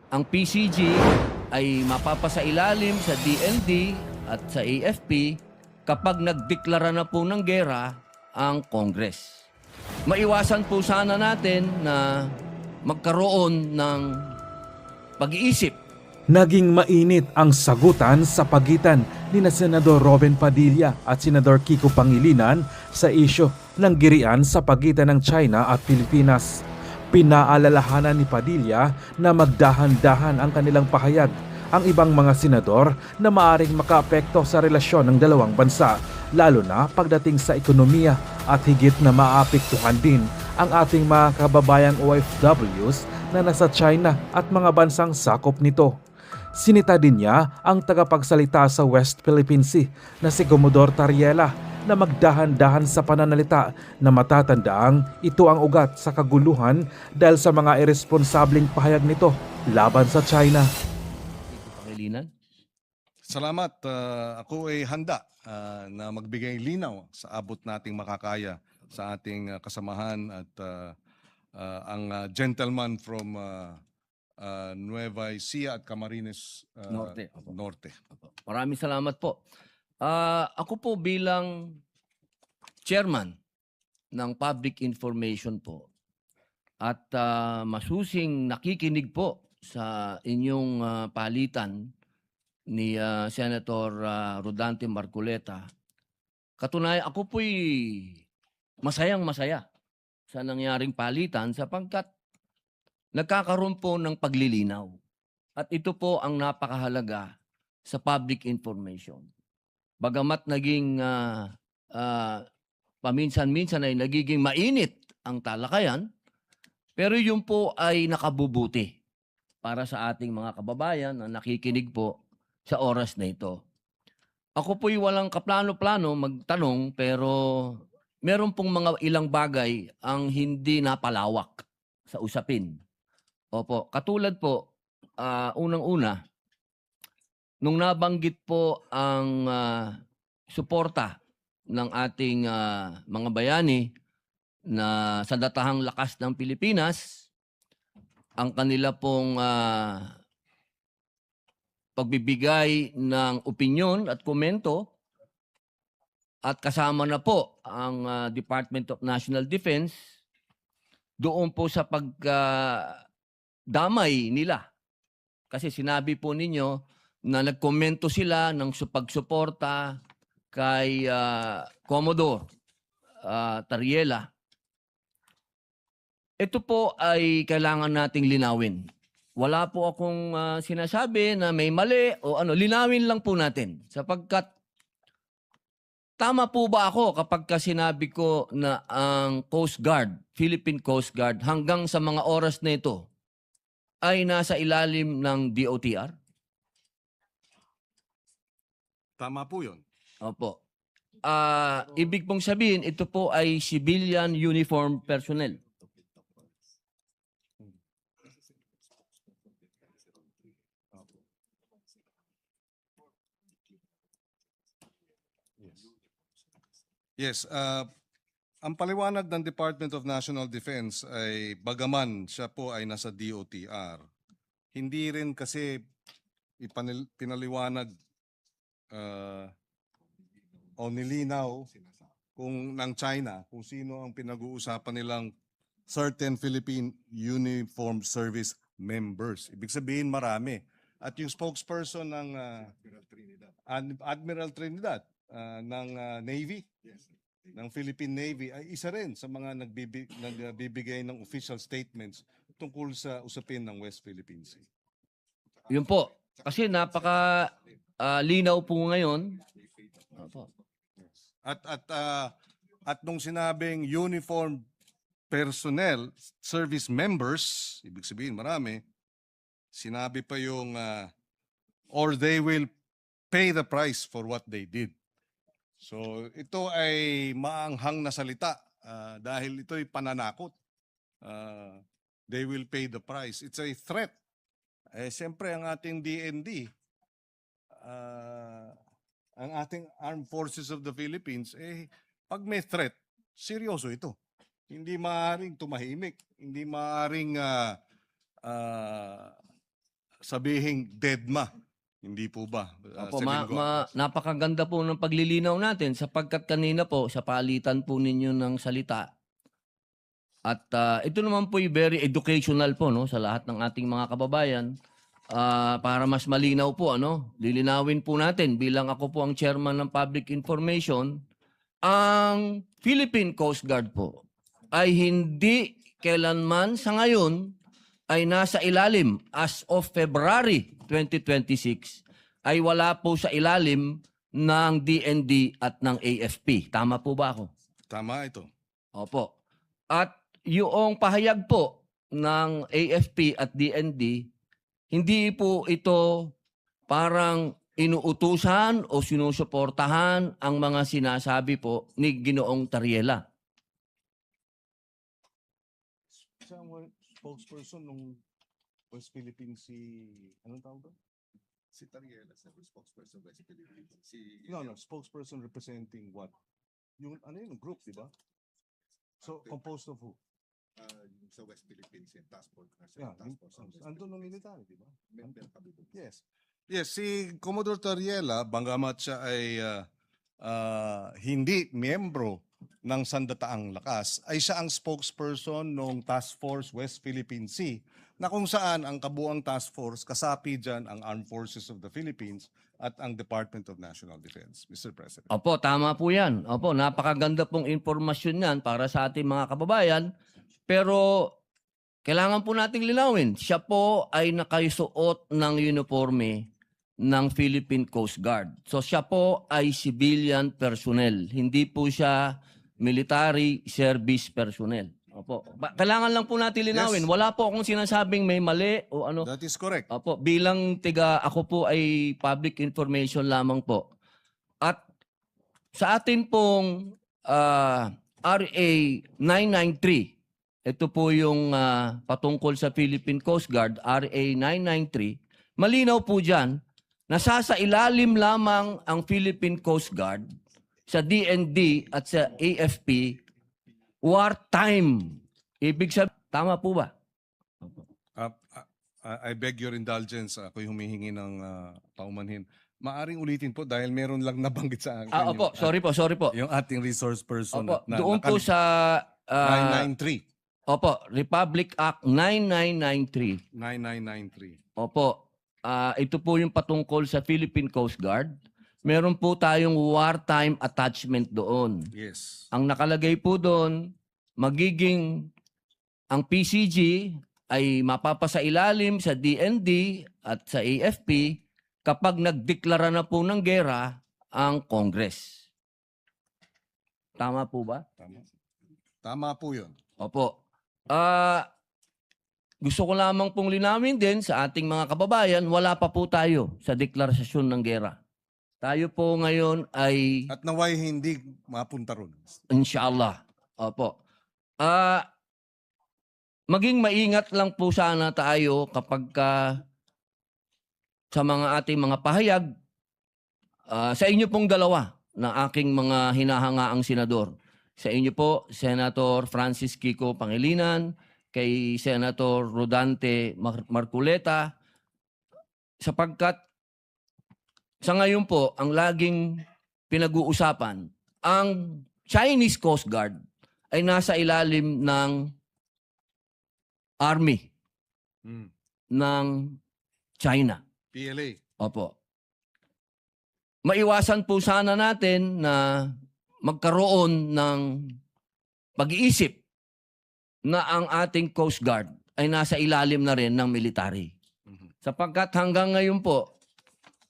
ang PCG ay mapapasailalim sa DND at sa AFP kapag nagdeklara na po ng gera ang Congress. Maiwasan po sana natin na magkaroon ng pag-iisip. Naging mainit ang sagutan sa pagitan ni Senador Robin Padilla at Senador Kiko Pangilinan sa isyu ng girian sa pagitan ng China at Pilipinas. Pinaalalahanan ni Padilla na magdahan-dahan ang kanilang pahayag ang ibang mga senador na maaring makaapekto sa relasyon ng dalawang bansa, lalo na pagdating sa ekonomiya at higit na maapektuhan din ang ating mga kababayang OFWs na nasa China at mga bansang sakop nito. Sinita din niya ang tagapagsalita sa West Philippine Sea na si Commodore Tariela na magdahan-dahan sa pananalita na matatandaang ito ang ugat sa kaguluhan dahil sa mga irresponsableng pahayag nito laban sa China. Pangilinan? Salamat. Ako ay handa na magbigay linaw sa abot nating makakaya sa ating kasamahan at ang gentleman from Nueva Ecija at Camarines Norte. Opo. Norte. Maraming salamat po. Ako po bilang chairman ng Public Information po at masusing nakikinig po sa inyong palitan ni Senator Rodante Marcoleta. Katunayan, ako po'y masayang-masaya sa nangyaring palitan sapagkat nagkakaroon po ng paglilinaw. At ito po ang napakahalaga sa public information. Bagamat naging paminsan-minsan ay nagiging mainit ang talakayan, pero yun po ay nakabubuti para sa ating mga kababayan na nakikinig po sa oras na ito. Ako po'y walang kaplano-plano magtanong, pero meron pong mga ilang bagay ang hindi napalawak sa usapin. Opo, katulad po, unang-una, nung nabanggit po ang suporta ng ating mga bayani na sa datahang lakas ng Pilipinas, ang kanila pong pagbibigay ng opinyon at komento at kasama na po ang Department of National Defense doon po sa pagdamay nila. Kasi sinabi po ninyo na nagkomento sila ng pagsuporta kay Commodore Tariela. Ito po ay kailangan nating linawin. Wala po akong sinasabi na may mali o ano. Linawin lang po natin. Sapagkat tama po ba ako kapag sinabi ko na ang Coast Guard, Philippine Coast Guard, hanggang sa mga oras na ito ay nasa ilalim ng DOTR? Tama po yun. Opo. Ibig pong sabihin, ito po ay civilian uniform personnel. Yes. Ang paliwanag ng Department of National Defense ay bagaman siya po ay nasa DOTR, hindi rin kasi pinaliwanag o nilinaw kung ng China kung sino ang pinag-uusapan nilang certain Philippine Uniformed Service members. Ibig sabihin marami. At yung spokesperson ng Admiral Trinidad ng Navy, ng Philippine Navy, ay isa rin sa mga nagbibigay ng official statements tungkol sa usapin ng West Philippine Sea. Yun po. Kasi napaka linaw po ngayon. Opo. At nung sinabing uniform personnel, service members, ibig sabihin marami, sinabi pa yung or they will pay the price for what they did. So ito ay maanghang na salita dahil ito ay pananakot. They will pay the price. It's a threat. Siyempre ang ating DND, ang ating Armed Forces of the Philippines, pag may threat, seryoso ito. Hindi maaaring tumahimik. Hindi maaaring sabihing deadma. Hindi po ba? Opo, Seven Guardians? napakaganda po ng paglilinaw natin sapagkat kanina po sa palitan po ninyo ng salita at ito naman po very educational po no sa lahat ng ating mga kababayan. Para mas malinaw po lilinawin po natin bilang ako po ang chairman ng Public Information, ang Philippine Coast Guard po ay hindi kailanman sa ngayon ay nasa ilalim as of February 2026 ay wala po sa ilalim ng DND at ng AFP. Tama po ba ako? Tama ito. Opo. At yung pahayag po ng AFP at DND, hindi po ito parang inuutusan o sinusuportahan ang mga sinasabi po ni Ginoong Tariela. Siya ang spokesperson ng West Philippine Sea, anong tawag doon? Si Tariela, spokesperson West Philippines. No, spokesperson representing what? Yung group, di ba? So, composed of who? Yung sa West Philippines, yung task force. Yeah, Task force on West andun ng Philippines. military, di ba? Member kami doon. Yes. Yes, si Commodore Tariela, banggamat siya ay hindi miyembro ng Sandataang Lakas, ay siya ang spokesperson ng Task Force West Philippine Sea, na kung saan ang kabuang task force, kasapi dyan ang Armed Forces of the Philippines at ang Department of National Defense. Mr. President. Opo, tama po yan. Opo, napakaganda pong informasyon yan para sa ating mga kababayan. Pero kailangan po nating linawin, siya po ay nakasuot ng uniforme ng Philippine Coast Guard. So siya po ay civilian personnel. Hindi po siya military service personnel. Opo. Kailangan lang po natin linawin. Yes. Wala po akong sinasabing may mali o ano. That is correct. Opo, bilang ako po ay public information lamang po. At sa atin pong RA 993, ito po yung patungkol sa Philippine Coast Guard, RA 993, malinaw po dyan, nasasailalim lamang ang Philippine Coast Guard sa DND at sa AFP wartime. Ibig sabihin, tama po ba? I beg your indulgence. Ako'y humihingi ng paumanhin. Maaring ulitin po dahil meron lang nabanggit sa akin. Opo, sorry po. Yung ating resource person. Opo, doon po sa 993. Opo, Republic Act 9993. 9993. Opo, ito po yung patungkol sa Philippine Coast Guard. Meron po tayong wartime attachment doon. Yes. Ang nakalagay po doon, magiging ang PCG ay mapapasailalim sa DND at sa AFP kapag nagdeklara na po ng gera ang Congress. Tama po ba? Tama po yun. Opo. Gusto ko lamang pong linawin din sa ating mga kababayan, wala pa po tayo sa deklarasyon ng gera. Tayo po ngayon ay At naway hindi mapunta ron. inshallah. Opo. Maging maingat lang po sana tayo kapag sa mga ating mga pahayag sa inyo pong dalawa na aking mga hinahangaang senador. Sa inyo po, Senator Francis Kiko Pangilinan, kay Senator Rodante Marculeta, sapagkat sa ngayon po, ang laging pinag-uusapan, ang Chinese Coast Guard ay nasa ilalim ng Army ng China. PLA. Opo. Maiwasan po sana natin na magkaroon ng pag-iisip na ang ating Coast Guard ay nasa ilalim na rin ng military. Sapagkat hanggang ngayon po,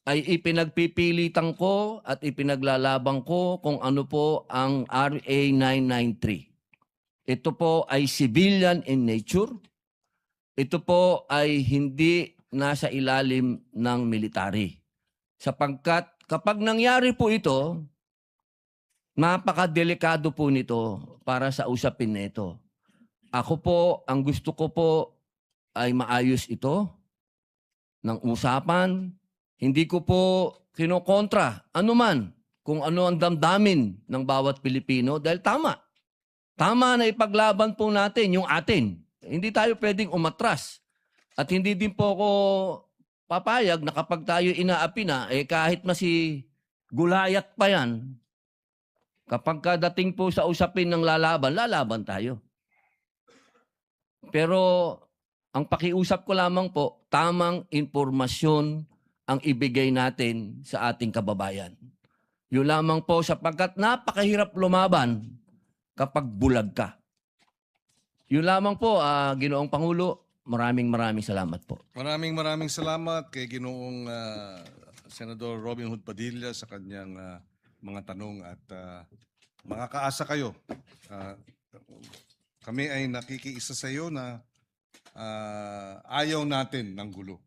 ay ipinagpipilitan ko at ipinaglalabang ko kung ano po ang RA 993. Ito po ay civilian in nature. Ito po ay hindi nasa ilalim ng military. Sapagkat kapag nangyari po ito, napakadelikado po nito para sa usapin nito. Ako po, ang gusto ko po ay maayos ito ng usapan. Hindi ko po kinokontra anuman kung ano ang damdamin ng bawat Pilipino dahil tama. Tama na ipaglaban po natin yung atin. Hindi tayo pwedeng umatras. At hindi din po ako papayag na kapag tayo inaapi na, kahit Gulayat pa yan, kapag dating po sa usapin ng lalaban tayo. Pero ang pakiusap ko lamang po, tamang impormasyon ang ibigay natin sa ating kababayan. Yun lamang po sapagkat napakahirap lumaban kapag bulag ka. Yun lamang po, Ginoong Pangulo, maraming salamat po. Maraming salamat kay Ginoong Senador Robin Hood Padilla sa kanyang mga tanong at makakaasa kayo. Kami ay nakikiisa sa iyo na ayaw natin ng gulo.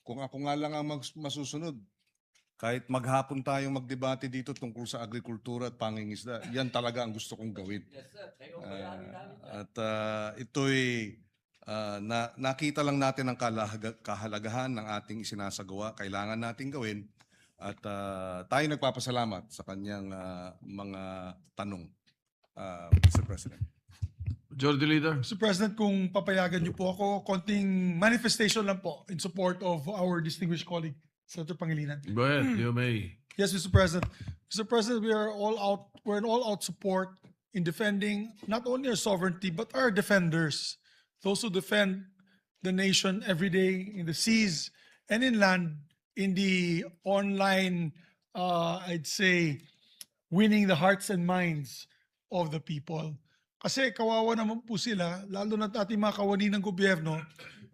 Kung ako nga lang ang masusunod, kahit maghapon tayong magdebate dito tungkol sa agrikultura at pangingisda, yan talaga ang gusto kong gawin. Ito'y nakita lang natin ang kahalagahan ng ating isinasagawa, kailangan nating gawin at tayo nagpapasalamat sa kanyang mga tanong, Mr. President. Majority Leader. Mr. President, kung papayagan niyo po ako, konting manifestation lang po in support of our distinguished colleague, Senator Pangilinan. Go ahead, you may. Yes, Mr. President. Mr. President, we're in all-out support in defending not only our sovereignty, but our defenders, those who defend the nation every day in the seas and in land, in the online, I'd say, winning the hearts and minds of the people. Kasi kawawa naman po sila, lalo na ating mga kawani ng gobyerno,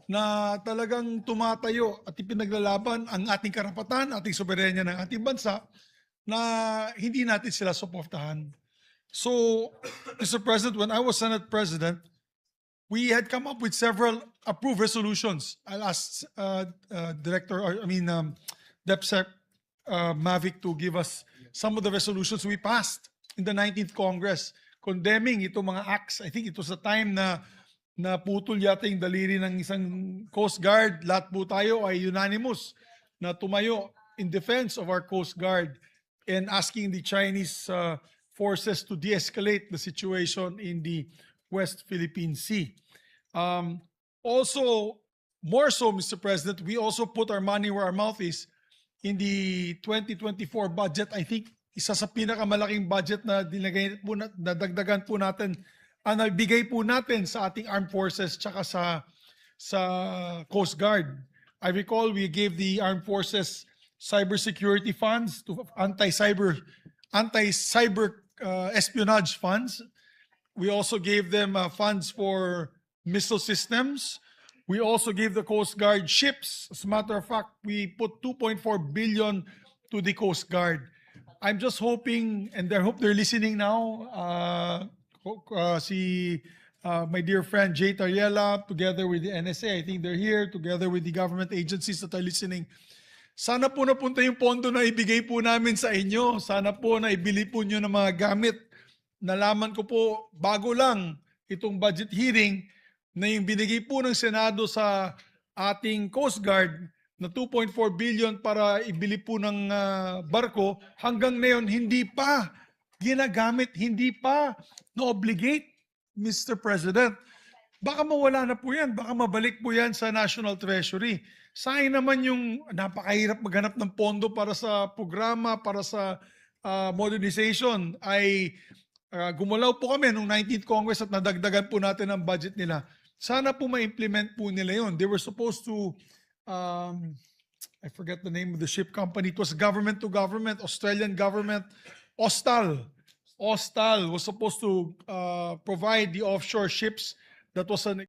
na talagang tumatayo at ipinaglalaban ang ating karapatan, ating soberenya ng ating bansa, na hindi natin sila suportahan. So, Mr. President, when I was Senate President, we had come up with several approved resolutions. I'll ask DepSec Mavic to give us some of the resolutions we passed in the 19th Congress condemning itong mga acts. I think ito sa time na naputol yata yung daliri ng isang Coast Guard. Lahat po tayo ay unanimous na tumayo in defense of our Coast Guard and asking the Chinese forces to de-escalate the situation in the West Philippine Sea. Also, more so, Mr. President, we also put our money where our mouth is in the 2024 budget. I think isa sa pinakamalaking budget na nadagdagan po natin, nabigay po natin sa ating armed forces tsaka sa Coast Guard. I recall we gave the armed forces cybersecurity funds to anti-cyber espionage funds. We also gave them funds for missile systems. We also gave the Coast Guard ships. As a matter of fact, we put 2.4 billion to the Coast Guard. I'm just hoping, and I hope they're listening now, my dear friend Jay Tariela, together with the NSA, I think they're here, together with the government agencies that are listening. Sana po napunta yung pondo na ibigay po namin sa inyo. Sana po na ibili po nyo ng mga gamit. Nalaman ko po, bago lang itong budget hearing, na yung binigay po ng Senado sa ating Coast Guard na 2.4 billion para ibili po ng barko, hanggang ngayon hindi pa ginagamit, hindi pa na-obligate, Mr. President. Baka mawala na po yan, baka mabalik po yan sa National Treasury. Sayang naman yung napakahirap maghanap ng pondo para sa programa, para sa modernization, ay gumalaw po kami nung 19th Congress at nadagdagan po natin ang budget nila. Sana po ma-implement po nila yun. They were supposed to, I forget the name of the ship company. It was government to government, Australian government, Austal. Austal was supposed to provide the offshore ships. That was an